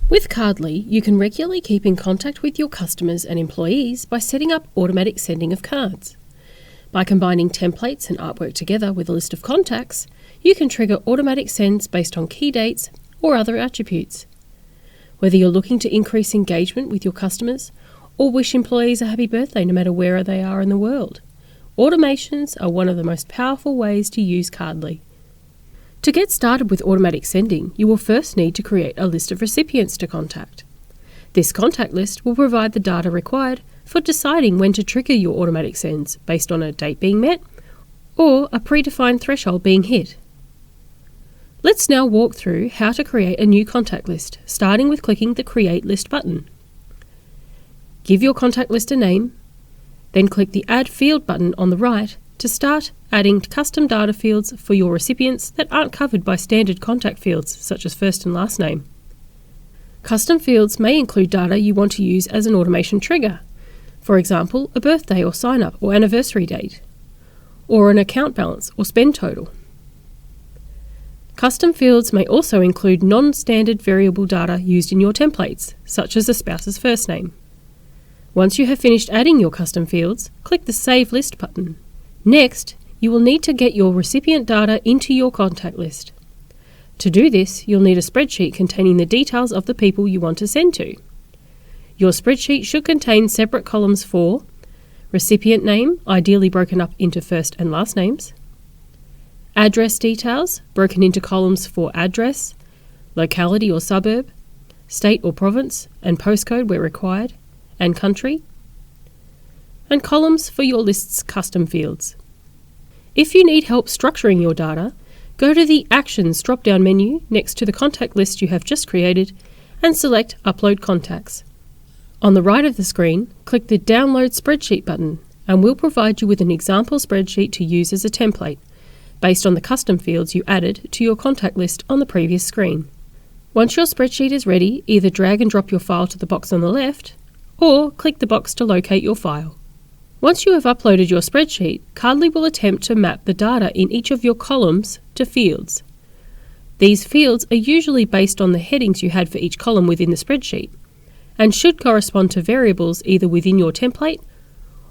With Cardly, you can regularly keep in contact with your customers and employees by setting up automatic sending of cards. By combining templates and artwork together with a list of contacts, you can trigger automatic sends based on key dates or other attributes. Whether you're looking to increase engagement with your customers or wish employees a happy birthday no matter where they are in the world, automations are one of the most powerful ways to use Cardly. To get started with automatic sending, you will first need to create a list of recipients to contact. This contact list will provide the data required for deciding when to trigger your automatic sends based on a date being met or a predefined threshold being hit. Let's now walk through how to create a new contact list, starting with clicking the Create List button. Give your contact list a name, then click the Add Field button on the right to start adding custom data fields for your recipients that aren't covered by standard contact fields such as first and last name. Custom fields may include data you want to use as an automation trigger, for example, a birthday or sign-up or anniversary date, or an account balance or spend total. Custom fields may also include non-standard variable data used in your templates, such as a spouse's first name. Once you have finished adding your custom fields, click the Save List button. Next, you will need to get your recipient data into your contact list. To do this, you'll need a spreadsheet containing the details of the people you want to send to. Your spreadsheet should contain separate columns for recipient name, ideally broken up into first and last names, address details, broken into columns for address, locality or suburb, state or province, and postcode where required, and country, and columns for your list's custom fields. If you need help structuring your data, go to the Actions drop-down menu next to the contact list you have just created and select Upload Contacts. On the right of the screen, click the Download Spreadsheet button and we'll provide you with an example spreadsheet to use as a template, based on the custom fields you added to your contact list on the previous screen. Once your spreadsheet is ready, either drag and drop your file to the box on the left, or click the box to locate your file. Once you have uploaded your spreadsheet, Cardly will attempt to map the data in each of your columns to fields. These fields are usually based on the headings you had for each column within the spreadsheet, and should correspond to variables either within your template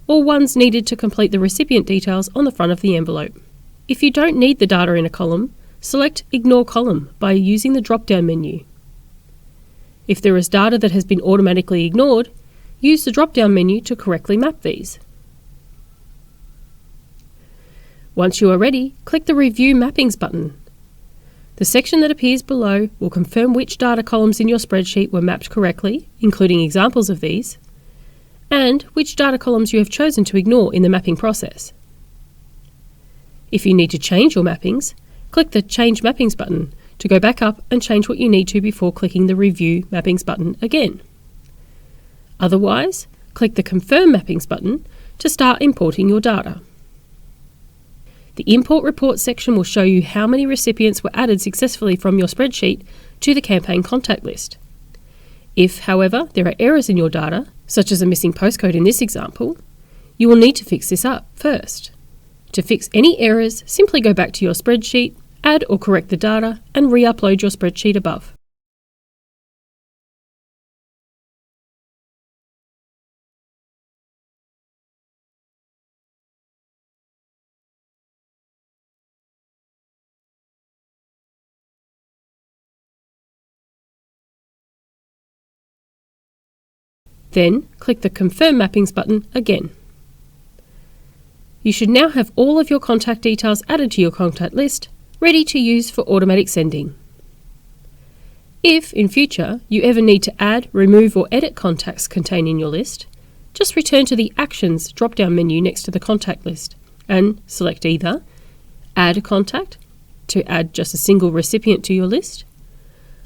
or ones needed to complete the recipient details on the front of the envelope. If you don't need the data in a column, select Ignore Column by using the drop-down menu. If there is data that has been automatically ignored, use the drop-down menu to correctly map these. Once you are ready, click the Review Mappings button. The section that appears below will confirm which data columns in your spreadsheet were mapped correctly, including examples of these, and which data columns you have chosen to ignore in the mapping process. If you need to change your mappings, click the Change Mappings button to go back up and change what you need to before clicking the Review Mappings button again. Otherwise, click the Confirm Mappings button to start importing your data. The Import Report section will show you how many recipients were added successfully from your spreadsheet to the campaign contact list. If, however, there are errors in your data, such as a missing postcode in this example, you will need to fix this up first. To fix any errors, simply go back to your spreadsheet, add or correct the data, and re-upload your spreadsheet above. Then, click the Confirm Mappings button again. You should now have all of your contact details added to your contact list, ready to use for automatic sending. If, in future, you ever need to add, remove or edit contacts contained in your list, just return to the Actions drop-down menu next to the contact list and select either Add a Contact to add just a single recipient to your list,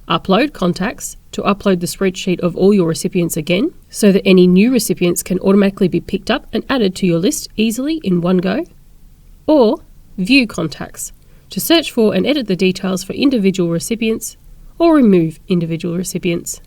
Upload Contacts to upload the spreadsheet of all your recipients again, so that any new recipients can automatically be picked up and added to your list easily in one go, or View Contacts to search for and edit the details for individual recipients or remove individual recipients.